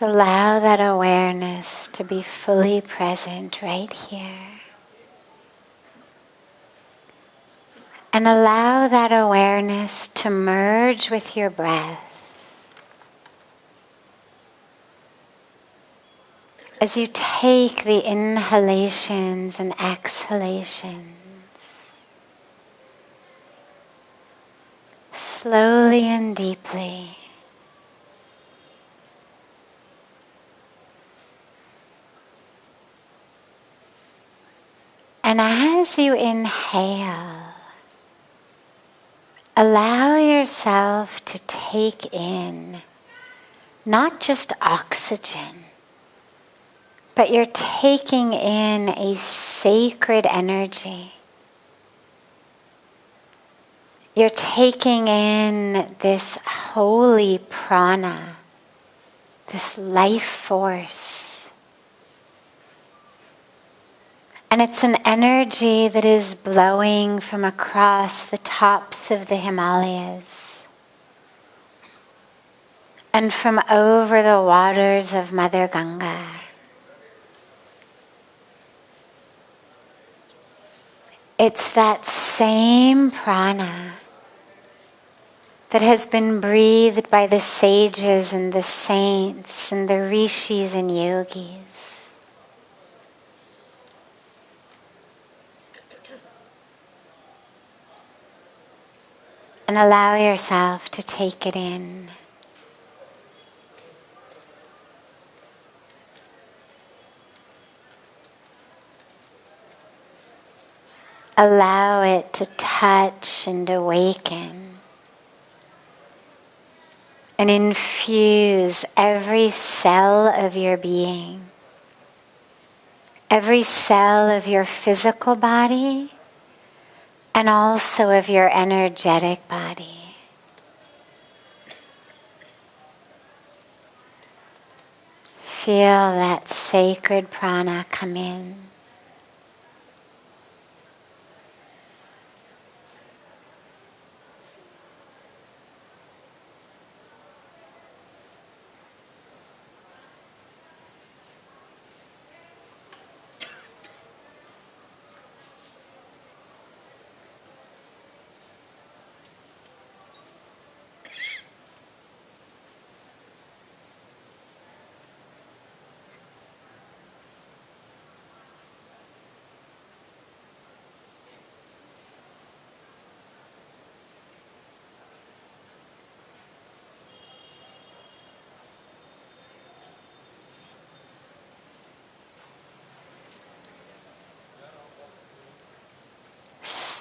allow that awareness to be fully present right here. And allow that awareness to merge with your breath. As you take the inhalations and exhalations, slowly and deeply. And as you inhale, allow yourself to take in not just oxygen, but you're taking in a sacred energy. You're taking in this holy prana, this life force. And it's an energy that is blowing from across the tops of the Himalayas and from over the waters of Mother Ganga. It's that same prana that has been breathed by the sages and the saints and the rishis and yogis. And allow yourself to take it in. Allow it to touch and awaken and infuse every cell of your being, every cell of your physical body, and also of your energetic body. Feel that sacred prana come in.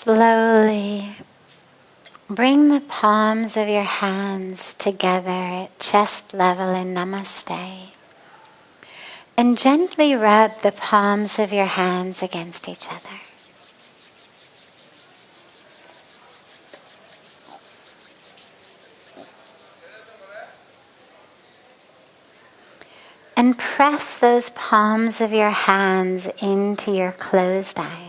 Slowly bring the palms of your hands together at chest level in Namaste. And gently rub the palms of your hands against each other. And press those palms of your hands into your closed eyes.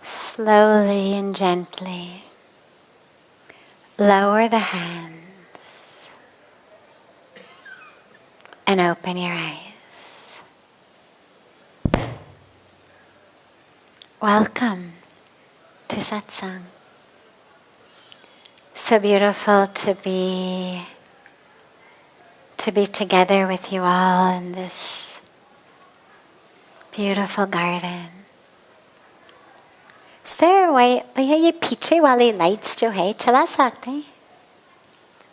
Slowly and gently lower the hands and open your eyes. Welcome to Satsang. So beautiful to be together with you all in this beautiful garden. Is there a way, ye piche wali lights jo hai, chala sakte?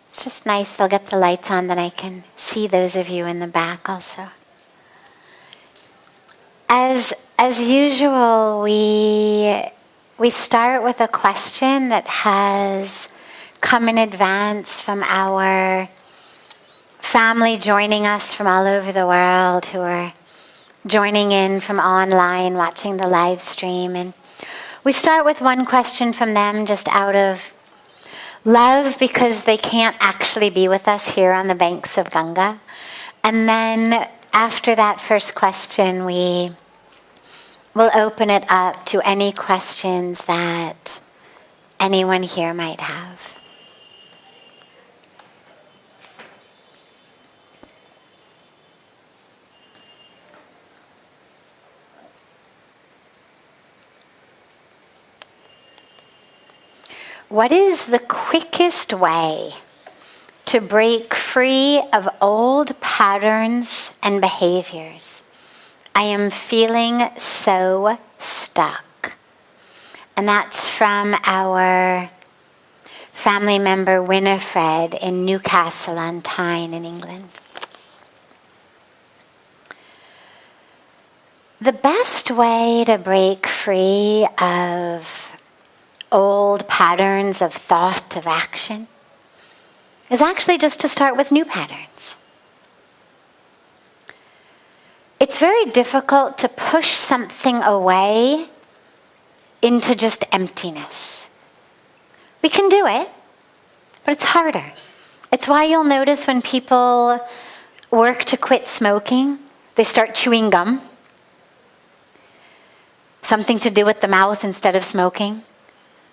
It's just nice, they'll get the lights on, then I can see those of you in the back also. As usual, we start with a question that has come in advance from our family joining us from all over the world who are joining in from online, watching the live stream. And we start with one question from them just out of love because they can't actually be with us here on the banks of Ganga. And then after that first question, we we'll open it up to any questions that anyone here might have. What is the quickest way to break free of old patterns and behaviors? I am feeling so stuck. And that's from our family member Winifred in Newcastle on Tyne in England. The best way to break free of old patterns of thought, of action, is actually just to start with new patterns. It's very difficult to push something away into just emptiness. We can do it, but it's harder. It's why you'll notice when people work to quit smoking, they start chewing gum. Something to do with the mouth instead of smoking.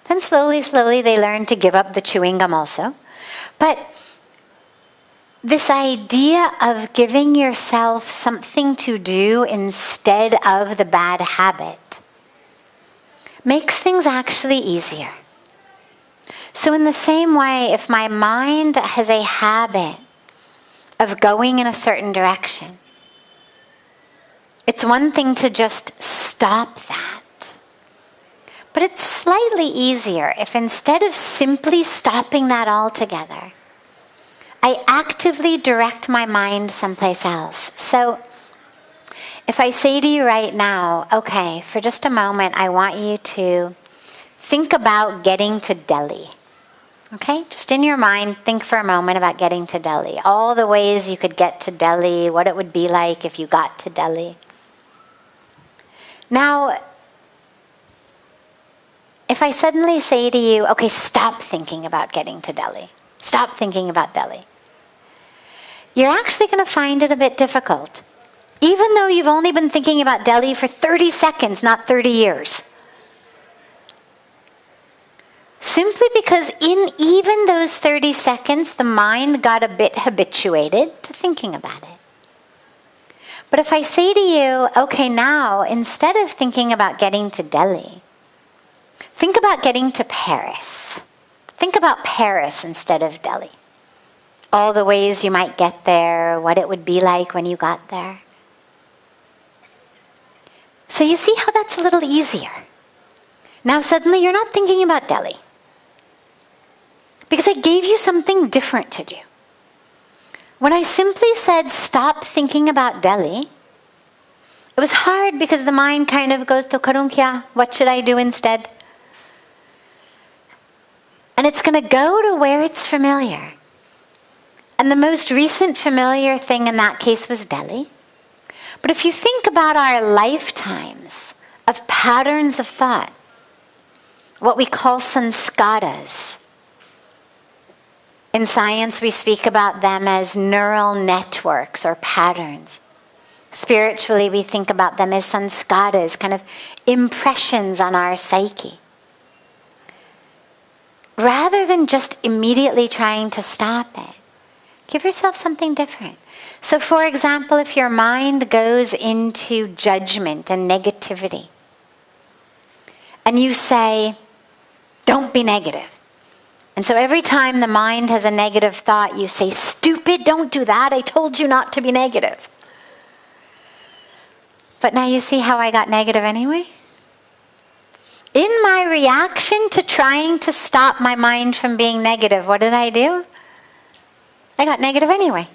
Then slowly they learn to give up the chewing gum also. But this idea of giving yourself something to do instead of the bad habit makes things actually easier. So in the same way, if my mind has a habit of going in a certain direction, it's one thing to just stop that. But it's slightly easier if instead of simply stopping that altogether, I actively direct my mind someplace else. So if I say to you right now, okay, for just a moment, I want you to think about getting to Delhi. Okay, just in your mind, think for a moment about getting to Delhi. All the ways you could get to Delhi, what it would be like if you got to Delhi. Now, if I suddenly say to you, okay, stop thinking about getting to Delhi. Stop thinking about Delhi. You're actually going to find it a bit difficult. Even though you've only been thinking about Delhi for 30 seconds, not 30 years. Simply because in even those 30 seconds, the mind got a bit habituated to thinking about it. But if I say to you, okay, now, instead of thinking about getting to Delhi, think about getting to Paris. Think about Paris instead of Delhi. All the ways you might get there, what it would be like when you got there. So you see how that's a little easier. Now suddenly you're not thinking about Delhi. Because I gave you something different to do. When I simply said stop thinking about Delhi, it was hard because the mind kind of goes to karun kya? What should I do instead? And it's going to go to where it's familiar. And the most recent familiar thing in that case was Delhi. But if you think about our lifetimes of patterns of thought, what we call sanskaras, in science we speak about them as neural networks or patterns. Spiritually we think about them as sanskaras, kind of impressions on our psyche. Rather than just immediately trying to stop it, give yourself something different. So for example, if your mind goes into judgment and negativity, and you say, don't be negative. And so every time the mind has a negative thought, you say, stupid, don't do that. I told you not to be negative. But now you see how I got negative anyway? In my reaction to trying to stop my mind from being negative, what did I do? I got negative anyway.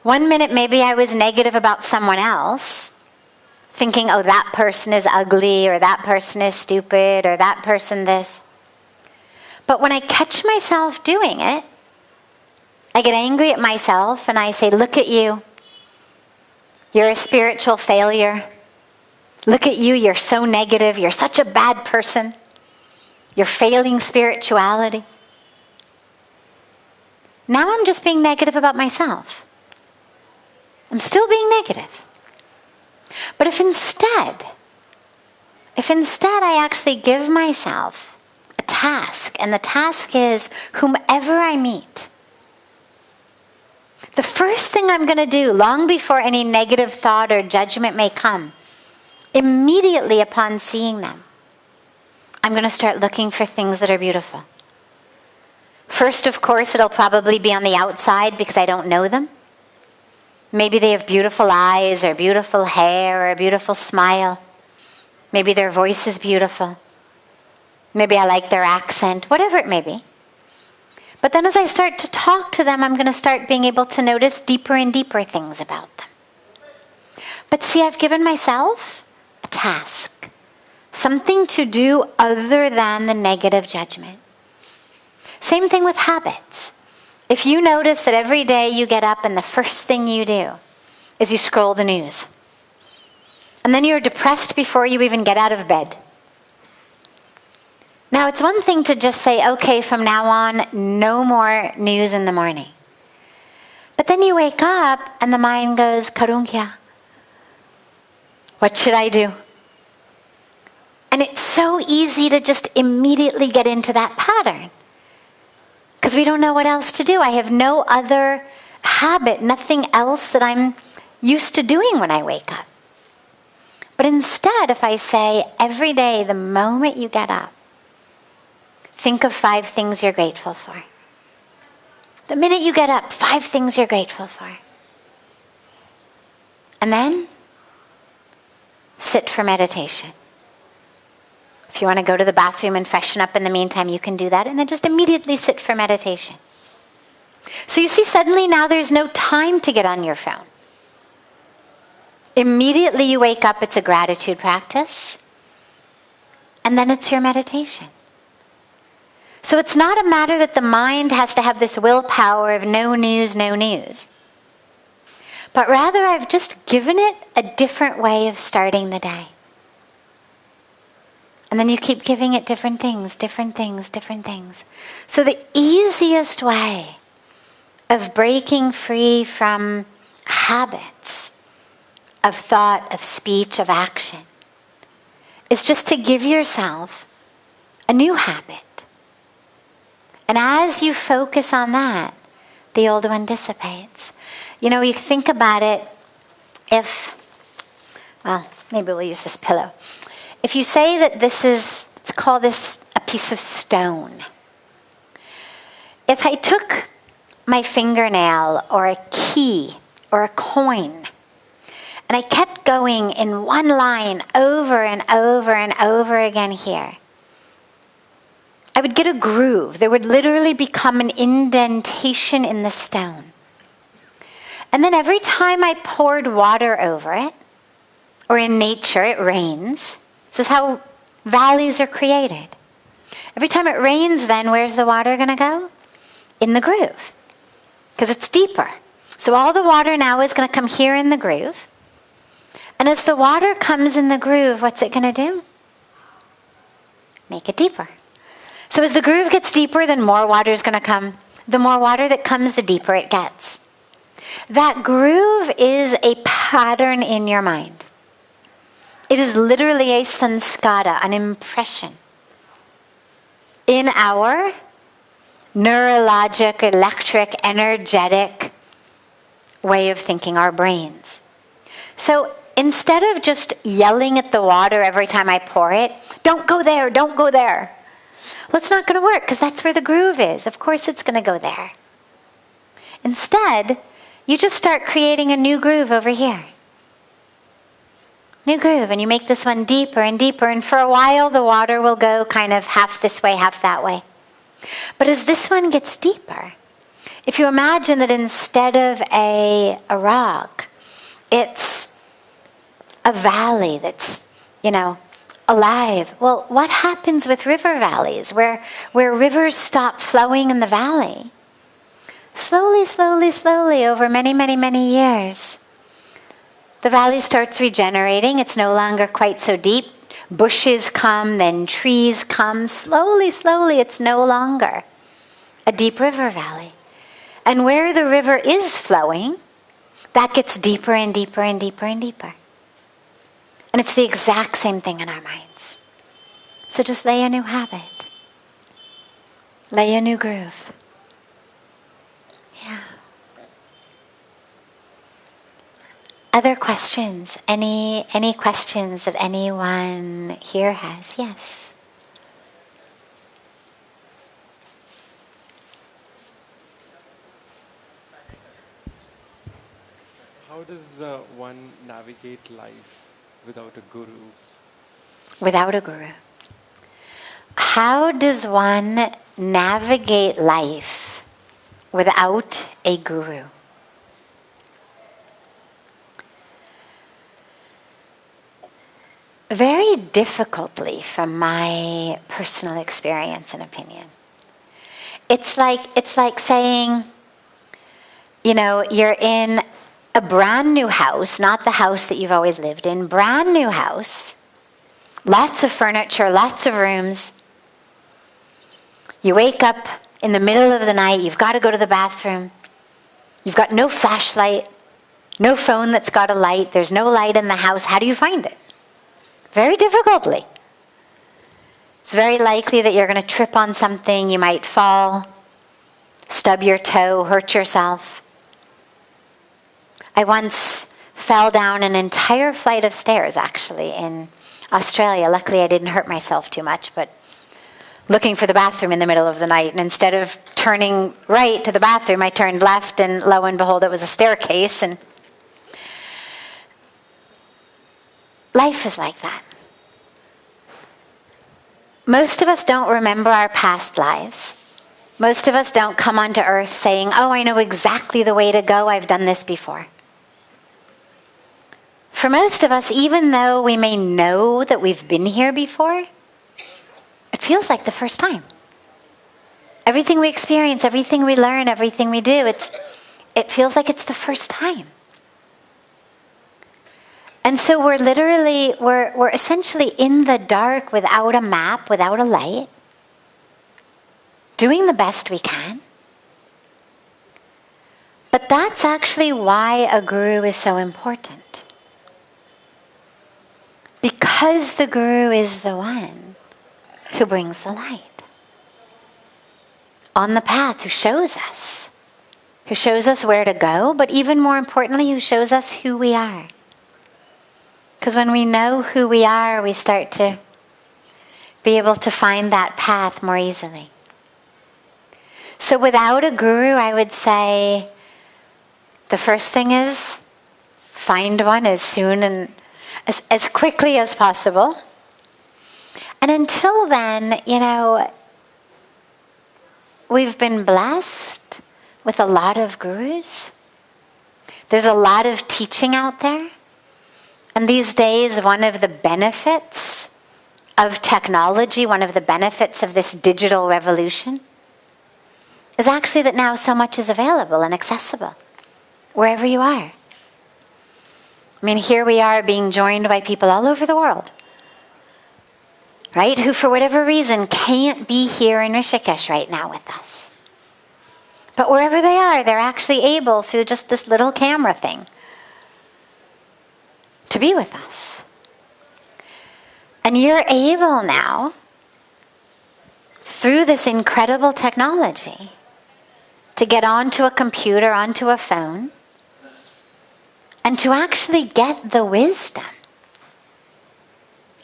1 minute maybe I was negative about someone else, thinking, oh, that person is ugly, or that person is stupid, or that person this. But when I catch myself doing it, I get angry at myself and I say, look at you. You're a spiritual failure. Look at you, you're so negative. You're such a bad person. You're failing spirituality. Now I'm just being negative about myself. I'm still being negative. But if instead if instead I actually give myself a task, and the task is whomever I meet, the first thing I'm going to do, long before any negative thought or judgment may come, immediately upon seeing them, I'm going to start looking for things that are beautiful. First, of course, it'll probably be on the outside because I don't know them. Maybe they have beautiful eyes or beautiful hair or a beautiful smile. Maybe their voice is beautiful. Maybe I like their accent, whatever it may be. But then as I start to talk to them, I'm going to start being able to notice deeper and deeper things about them. But see, I've given myself a task, something to do other than the negative judgment. Same thing with habits. If you notice that every day you get up and the first thing you do is you scroll the news, and then you're depressed before you even get out of bed. Now, it's one thing to just say, okay, from now on, no more news in the morning. But then you wake up and the mind goes, Karun kya? What should I do? And it's so easy to just immediately get into that pattern because we don't know what else to do. I have no other habit, nothing else that I'm used to doing when I wake up. But instead, if I say every day, the moment you get up, think of 5 things you're grateful for. The minute you get up, 5 things you're grateful for. And then sit for meditation. If you want to go to the bathroom and freshen up in the meantime, you can do that. And then just immediately sit for meditation. So you see, suddenly now there's no time to get on your phone. Immediately you wake up, it's a gratitude practice. And then it's your meditation. So it's not a matter that the mind has to have this willpower of no news, no news. But rather I've just given it a different way of starting the day. And then you keep giving it different things, different things, different things. So the easiest way of breaking free from habits of thought, of speech, of action is just to give yourself a new habit. And as you focus on that, the old one dissipates. You know, you think about it maybe we'll use this pillow. If you say that let's call this a piece of stone. If I took my fingernail or a key or a coin and I kept going in one line over and over and over again here, I would get a groove. There would literally become an indentation in the stone. And then every time I poured water over it, or in nature it rains, this is how valleys are created. Every time it rains then, where's the water going to go? In the groove, because it's deeper. So all the water now is going to come here in the groove. And as the water comes in the groove, what's it going to do? Make it deeper. So as the groove gets deeper, then more water is going to come. The more water that comes, the deeper it gets. That groove is a pattern in your mind. It is literally a sanskara, an impression in our neurologic, electric, energetic way of thinking, our brains. So instead of just yelling at the water every time I pour it, don't go there, don't go there. Well, it's not going to work because that's where the groove is. Of course it's going to go there. Instead, you just start creating a new groove over here. New groove, and you make this one deeper and deeper, and for a while the water will go kind of half this way, half that way. But as this one gets deeper, if you imagine that instead of a rock, it's a valley that's, alive. Well, what happens with river valleys where rivers stop flowing in the valley? Slowly, slowly, slowly, over many, many, many years, the valley starts regenerating. It's no longer quite so deep. Bushes come, then trees come. Slowly, slowly, it's no longer a deep river valley. And where the river is flowing, that gets deeper and deeper and deeper and deeper. And it's the exact same thing in our minds. So just lay a new habit. Lay a new groove. Yeah. Other questions? Any questions that anyone here has? Yes. How does one navigate life without a guru? Without a guru. How does one navigate life without a guru? Very difficultly, from my personal experience and opinion. It's like saying, you're in a brand new house, not the house that you've always lived in, brand new house, lots of furniture, lots of rooms. You wake up in the middle of the night, you've got to go to the bathroom. You've got no flashlight, no phone that's got a light, there's no light in the house. How do you find it? Very difficultly. It's very likely that you're going to trip on something, you might fall, stub your toe, hurt yourself. I once fell down an entire flight of stairs, actually, in Australia. Luckily, I didn't hurt myself too much, but looking for the bathroom in the middle of the night, and instead of turning right to the bathroom, I turned left, and lo and behold, it was a staircase. And life is like that. Most of us don't remember our past lives. Most of us don't come onto earth saying, oh, I know exactly the way to go, I've done this before. For most of us, even though we may know that we've been here before, it feels like the first time. Everything we experience, everything we learn, everything we do, it feels like it's the first time. And so we're essentially in the dark without a map, without a light, doing the best we can. But that's actually why a guru is so important. Because the guru is the one who brings the light on the path, who shows us where to go, but even more importantly, who shows us who we are. Because when we know who we are, we start to be able to find that path more easily. So without a guru, I would say the first thing is find one as soon and as quickly as possible. And until then, we've been blessed with a lot of gurus. There's a lot of teaching out there. And these days, one of the benefits of technology, one of the benefits of this digital revolution, is actually that now so much is available and accessible, wherever you are. I mean, here we are being joined by people all over the world, right? Who, for whatever reason, can't be here in Rishikesh right now with us. But wherever they are, they're actually able, through just this little camera thing, to be with us. And you're able now, through this incredible technology, to get onto a computer, onto a phone, and to actually get the wisdom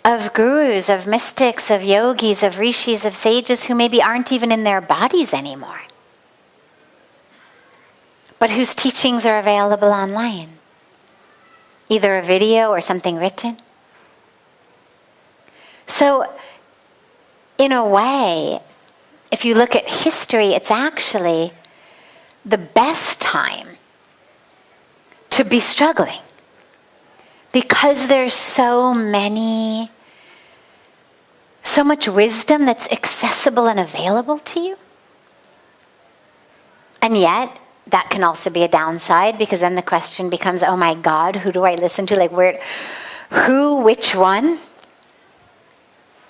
of gurus, of mystics, of yogis, of rishis, of sages who maybe aren't even in their bodies anymore, but whose teachings are available online. Either a video or something written. So, in a way, if you look at history, it's actually the best time to be struggling. Because there's so much wisdom that's accessible and available to you. And yet, that can also be a downside, because then the question becomes, oh my God, who do I listen to? Like, which one?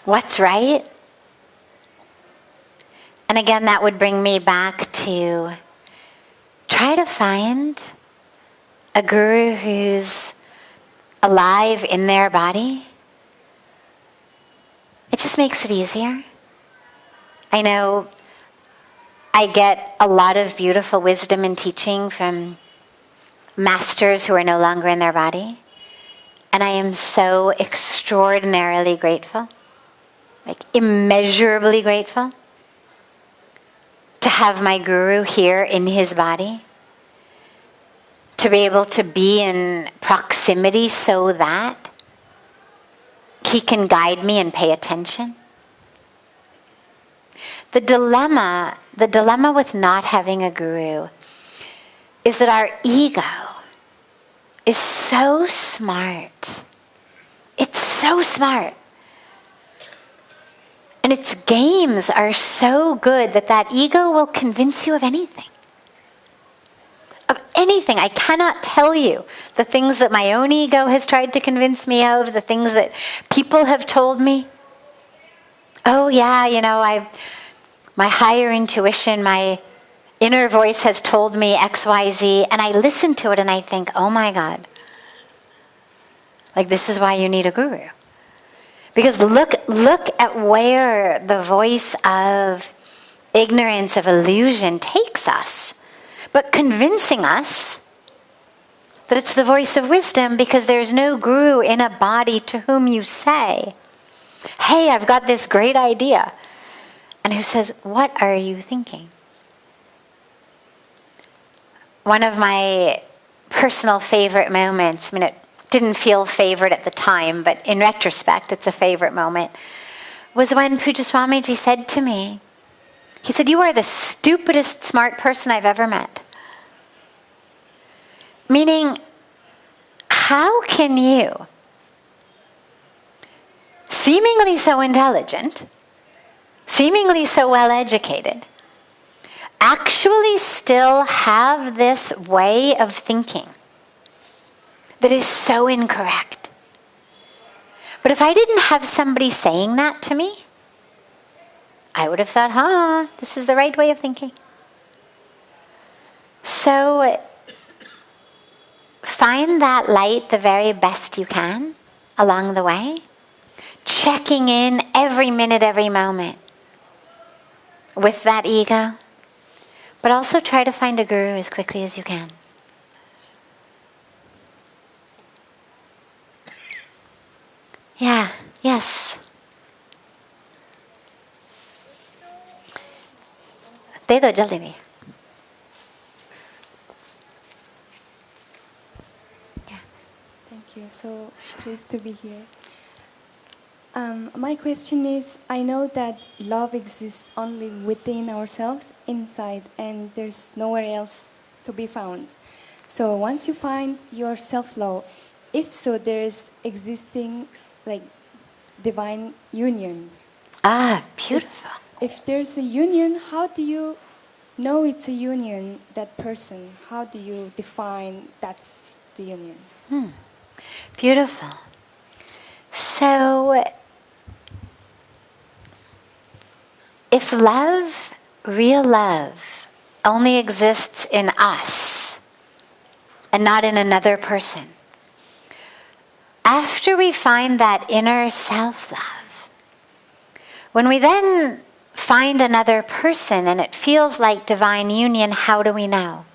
What's right? And again, that would bring me back to try to find a guru who's alive in their body, it just makes it easier. I know I get a lot of beautiful wisdom and teaching from masters who are no longer in their body. And I am so extraordinarily grateful, like immeasurably grateful, to have my guru here in his body, to be able to be in proximity so that he can guide me and pay attention. The dilemma with not having a guru is that our ego is so smart. It's so smart. And its games are so good that ego will convince you of anything. Of anything. I cannot tell you the things that my own ego has tried to convince me of, the things that people have told me. Oh yeah, my higher intuition, my inner voice has told me X, Y, Z, and I listen to it and I think, oh my God, like this is why you need a guru. Because look at where the voice of ignorance, of illusion takes us. But convincing us that it's the voice of wisdom because there's no guru in a body to whom you say, hey, I've got this great idea. And who says, what are you thinking? One of my personal favorite moments, it didn't feel favorite at the time, but in retrospect, it's a favorite moment, was when Pujya Swamiji said to me, he said, you are the stupidest smart person I've ever met. Meaning, how can you, seemingly so intelligent, seemingly so well educated, actually still have this way of thinking that is so incorrect? But if I didn't have somebody saying that to me, I would have thought, this is the right way of thinking. So find that light the very best you can along the way, checking in every minute, every moment with that ego, but also try to find a guru as quickly as you can. Yeah, yes. दे दो जल्दी में. Thank you. So pleased to be here. My question is, I know that love exists only within ourselves, inside, and there's nowhere else to be found. So once you find your self-love, if so, there is existing like divine union. Beautiful. If there's a union, how do you know it's a union, that person? How do you define that's the union? Beautiful. So, if love, real love, only exists in us and not in another person, after we find that inner self-love, when we then find another person and it feels like divine union, how do we know?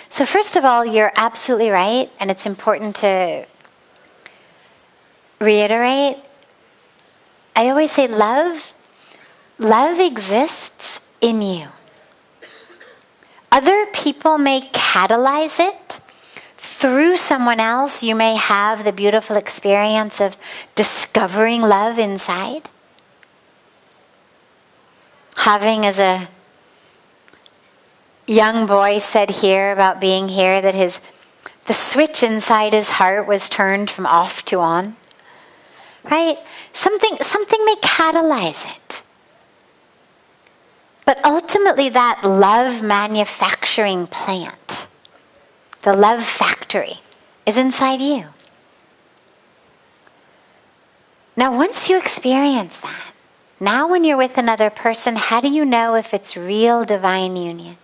So first of all, you're absolutely right, and it's important to reiterate. I always say love exists in you. Other people may catalyze it. Through someone else, you may have the beautiful experience of discovering love inside. Having, as a young boy said here about being here, that the switch inside his heart was turned from off to on. Right? Something may catalyze it. But ultimately that love manufacturing plant, the love factory, is inside you. Now once you experience that, now when you're with another person, how do you know if it's real divine union?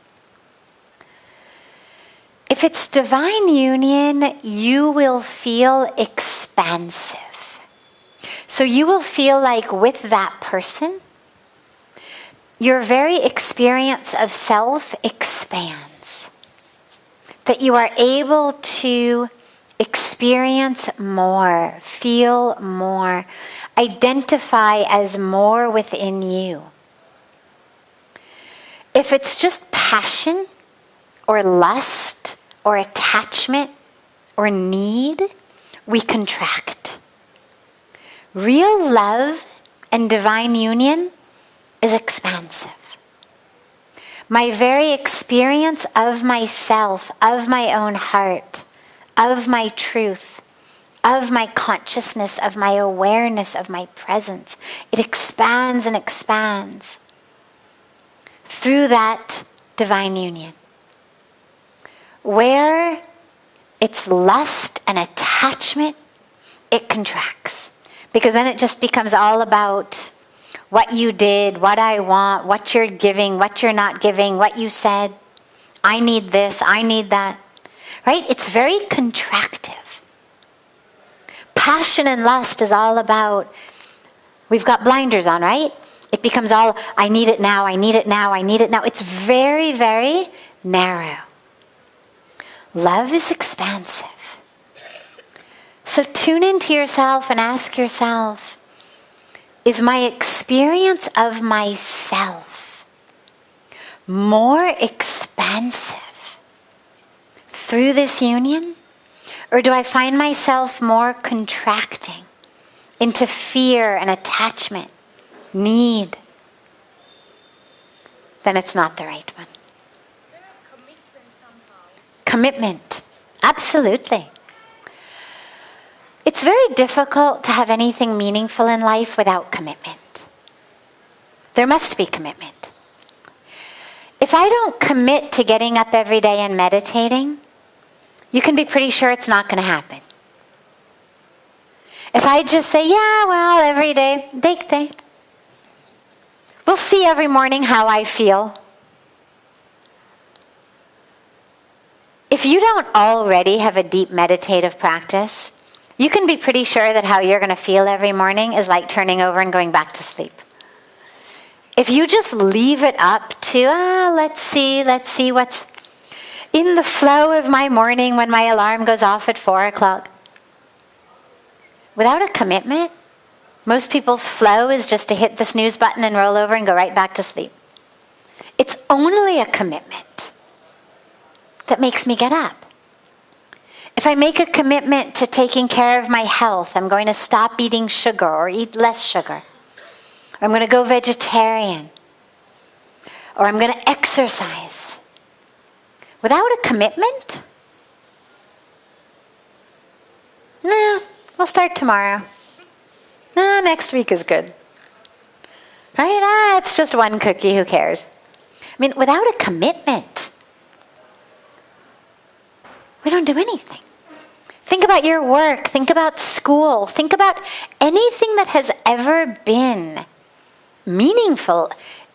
If If it's divine union, you will feel expansive. So you will feel like with that person, your very experience of self expands. That you are able to experience more, feel more, identify as more within you. If it's just passion or lust or attachment or need, we contract. Real love and divine union is expansive. My very experience of myself, of my own heart, of my truth, of my consciousness, of my awareness, of my presence, it expands and expands through that divine union. Where it's lust and attachment, it contracts. Because then it just becomes all about what you did, what I want, what you're giving, what you're not giving, what you said. I need this, I need that. Right? It's very contractive. Passion and lust is all about, we've got blinders on, right? It becomes all, I need it now, I need it now, I need it now. It's very, very narrow. Love is expansive. So tune into yourself and ask yourself, is my experience of myself more expansive through this union? Or do I find myself more contracting into fear and attachment, need? Then it's not the right one. Commitment, absolutely. It's very difficult to have anything meaningful in life without commitment. There must be commitment. If I don't commit to getting up every day and meditating, you can be pretty sure it's not going to happen. If I just say, yeah, well, every day, we'll see every morning how I feel. If you don't already have a deep meditative practice, you can be pretty sure that how you're going to feel every morning is like turning over and going back to sleep. If you just leave it up to, let's see what's in the flow of my morning when my alarm goes off at 4 o'clock. Without a commitment, most people's flow is just to hit the snooze button and roll over and go right back to sleep. It's only a commitment that makes me get up. If I make a commitment to taking care of my health, I'm going to stop eating sugar or eat less sugar. Or I'm going to go vegetarian. Or I'm going to exercise. Without a commitment, we'll start tomorrow. Next week is good. Right? It's just one cookie, who cares? I mean, without a commitment, we don't do anything. Think about your work. Think about school. Think about anything that has ever been meaningful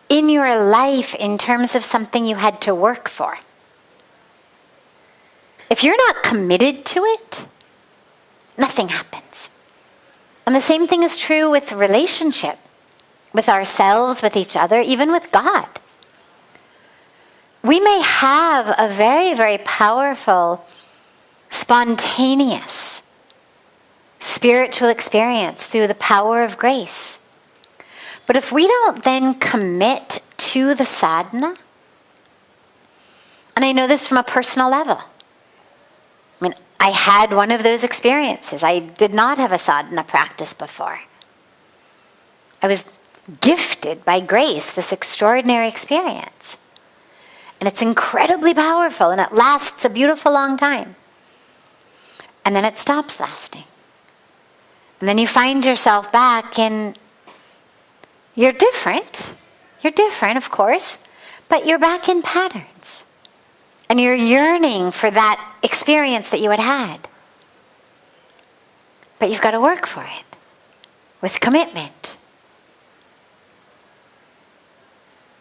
in your life in terms of something you had to work for. If you're not committed to it, nothing happens. And the same thing is true with relationship, with ourselves, with each other, even with God. We may have a very, very powerful, spontaneous spiritual experience through the power of grace. But if we don't then commit to the sadhana, and I know this from a personal level. I mean, I had one of those experiences. I did not have a sadhana practice before. I was gifted by grace this extraordinary experience. And it's incredibly powerful, and it lasts a beautiful long time. And then it stops lasting. And then you find yourself back in, you're different. You're different, of course, but you're back in patterns. And you're yearning for that experience that you had had. But you've got to work for it with commitment.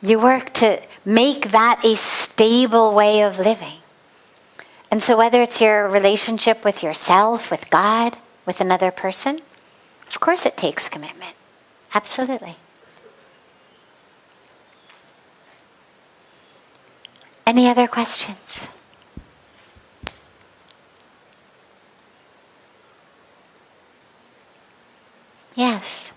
You work to make that a stable way of living. And so whether it's your relationship with yourself, with God, with another person, of course it takes commitment. Absolutely. Any other questions? Yes.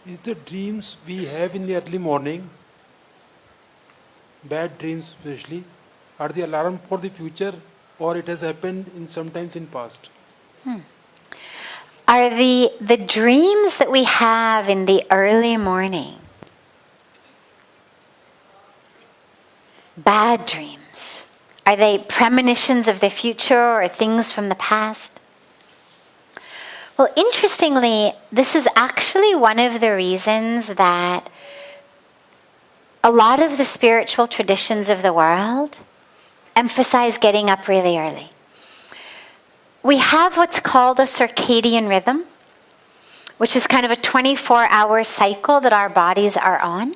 Is the dreams we have in the early morning, bad dreams especially, are the alarm for the future, or it has happened in sometimes in past? Are the dreams that we have in the early morning bad dreams? Are they premonitions of the future or things from the past? Well, interestingly, this is actually one of the reasons that a lot of the spiritual traditions of the world emphasize getting up really early. We have what's called a circadian rhythm, which is kind of a 24-hour cycle that our bodies are on.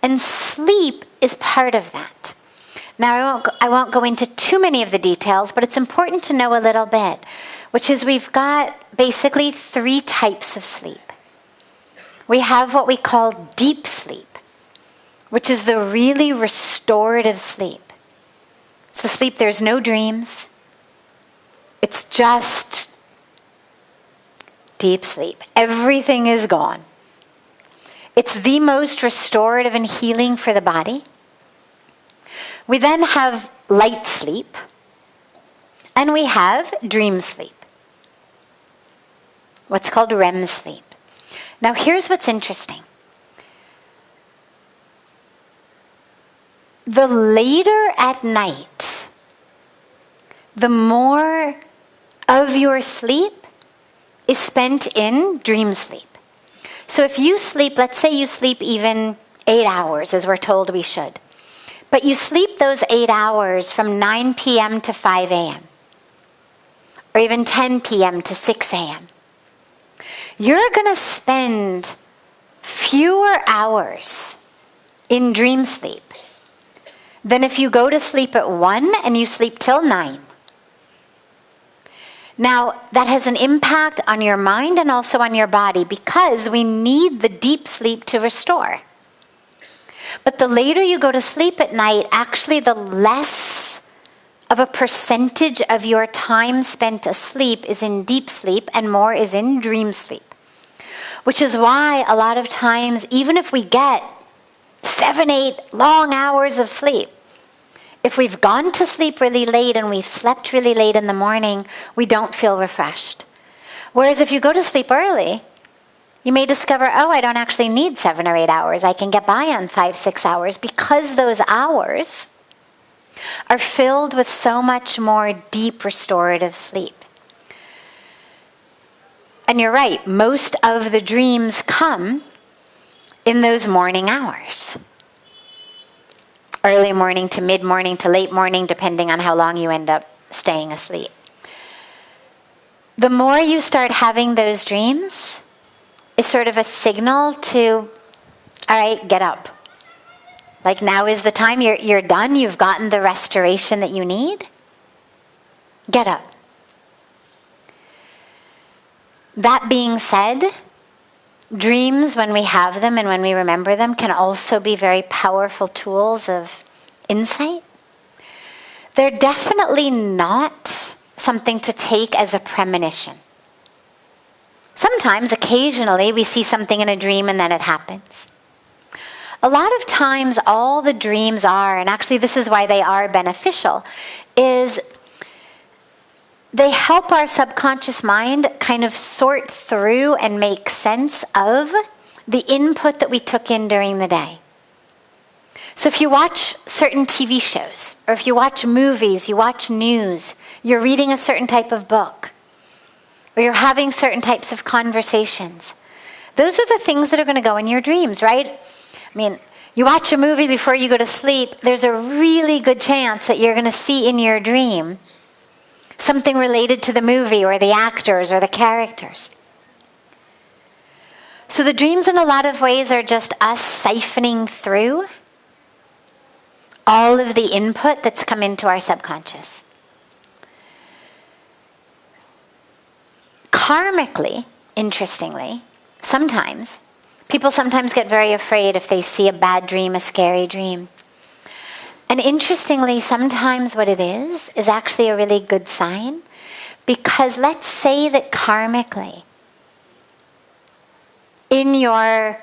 And sleep is part of that. Now, I won't go into too many of the details, but it's important to know a little bit, which is we've got basically 3 types of sleep. We have what we call deep sleep, which is the really restorative sleep. It's the sleep there's no dreams. It's just deep sleep. Everything is gone. It's the most restorative and healing for the body. We then have light sleep, and we have dream sleep, what's called REM sleep. Now here's what's interesting. The later at night, the more of your sleep is spent in dream sleep. So if you sleep, let's say you sleep even 8 hours, as we're told we should, but you sleep those 8 hours from 9 p.m. to 5 a.m., or even 10 p.m. to 6 a.m., you're going to spend fewer hours in dream sleep than if you go to sleep at 1 and you sleep till 9. Now, that has an impact on your mind and also on your body because we need the deep sleep to restore. But the later you go to sleep at night, actually the less of a percentage of your time spent asleep is in deep sleep and more is in dream sleep. Which is why a lot of times, even if we get 7, 8 long hours of sleep, if we've gone to sleep really late and we've slept really late in the morning, we don't feel refreshed. Whereas if you go to sleep early, you may discover, oh, I don't actually need 7 or 8 hours. I can get by on 5, 6 hours because those hours are filled with so much more deep restorative sleep. And you're right, most of the dreams come in those morning hours. Early morning to mid-morning to late morning, depending on how long you end up staying asleep. The more you start having those dreams is sort of a signal to, all right, get up. Like now is the time, you're done, you've gotten the restoration that you need. Get up. That being said, dreams, when we have them and when we remember them, can also be very powerful tools of insight. They're definitely not something to take as a premonition. Sometimes, occasionally, we see something in a dream and then it happens. A lot of times, all the dreams are, and actually this is why they are beneficial, is they help our subconscious mind kind of sort through and make sense of the input that we took in during the day. So if you watch certain TV shows, or if you watch movies, you watch news, you're reading a certain type of book, or you're having certain types of conversations, those are the things that are going to go in your dreams, right? I mean, you watch a movie before you go to sleep, there's a really good chance that you're going to see in your dream something related to the movie or the actors or the characters. So the dreams in a lot of ways are just us siphoning through all of the input that's come into our subconscious. Karmically, interestingly, people sometimes get very afraid if they see a bad dream, a scary dream. And interestingly, sometimes what it is actually a really good sign, because let's say that karmically, in your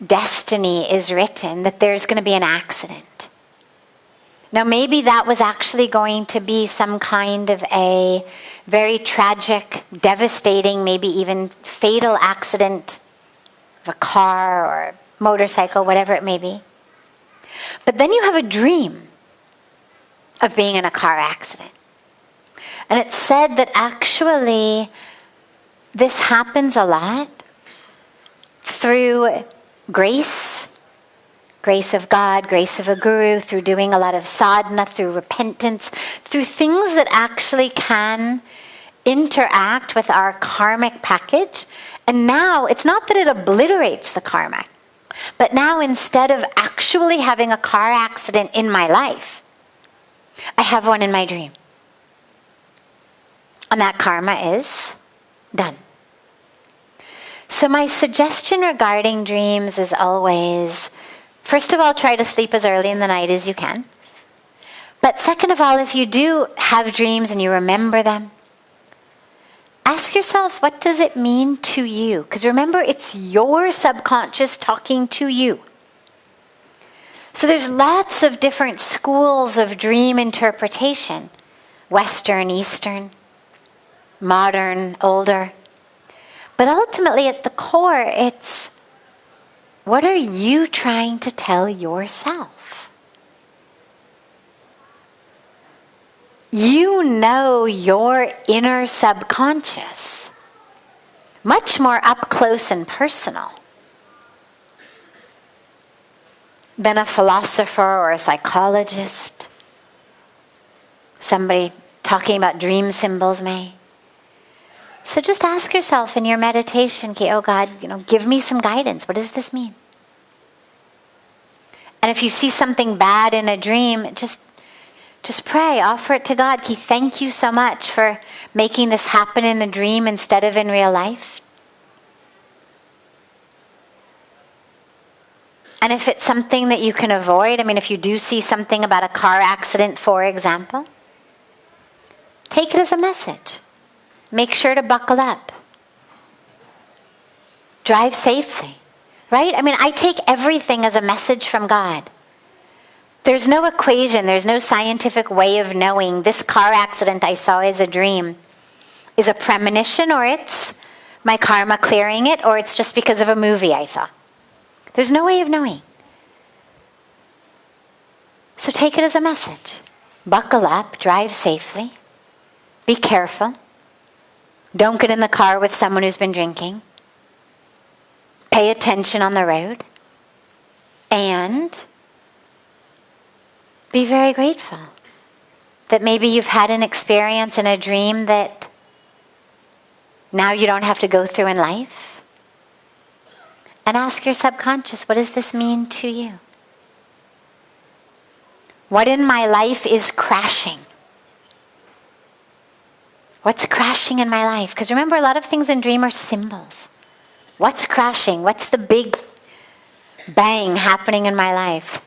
destiny is written that there's going to be an accident. Now maybe that was actually going to be some kind of a very tragic, devastating, maybe even fatal accident of a car or a motorcycle, whatever it may be. But then you have a dream of being in a car accident. And it's said that actually this happens a lot through grace of God, grace of a guru, through doing a lot of sadhana, through repentance, through things that actually can interact with our karmic package. And now it's not that it obliterates the karma, but now instead of actually having a car accident in my life, I have one in my dream. And that karma is done. So my suggestion regarding dreams is always, first of all, try to sleep as early in the night as you can. But second of all, if you do have dreams and you remember them, ask yourself, what does it mean to you? Because remember, it's your subconscious talking to you. So there's lots of different schools of dream interpretation. Western, Eastern, modern, older. But ultimately at the core, it's, what are you trying to tell yourself? You know your inner subconscious much more up close and personal than a philosopher or a psychologist, somebody talking about dream symbols may. So just ask yourself in your meditation, oh God, give me some guidance. What does this mean? And if you see something bad in a dream, just pray, offer it to God. Thank you so much for making this happen in a dream instead of in real life. And if it's something that you can avoid, if you do see something about a car accident, for example, take it as a message. Make sure to buckle up. Drive safely, right? I take everything as a message from God. There's no equation, there's no scientific way of knowing this car accident I saw as a dream is a premonition, or it's my karma clearing it, or it's just because of a movie I saw. There's no way of knowing. So take it as a message. Buckle up, drive safely, be careful. Don't get in the car with someone who's been drinking. Pay attention on the road. And be very grateful that maybe you've had an experience in a dream that now you don't have to go through in life. And ask your subconscious, what does this mean to you? What in my life is crashing? What's crashing in my life? Because remember, a lot of things in dream are symbols. What's crashing? What's the big bang happening in my life?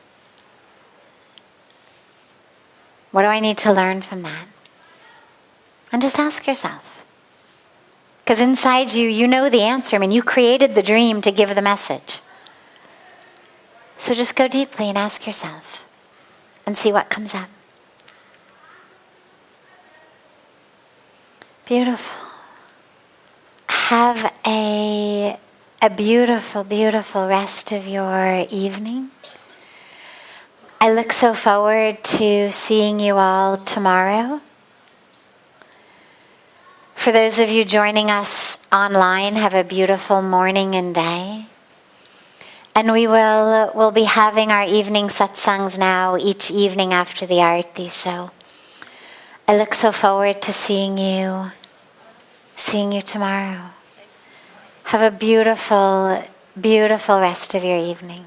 What do I need to learn from that? And just ask yourself. Because inside you, you know the answer. You created the dream to give the message. So just go deeply and ask yourself and see what comes up. Beautiful. Have a beautiful, beautiful rest of your evening. I look so forward to seeing you all tomorrow. For those of you joining us online, have a beautiful morning and day. And we'll be having our evening satsangs now each evening after the arati. So I look so forward to seeing you tomorrow. Have a beautiful beautiful rest of your evening.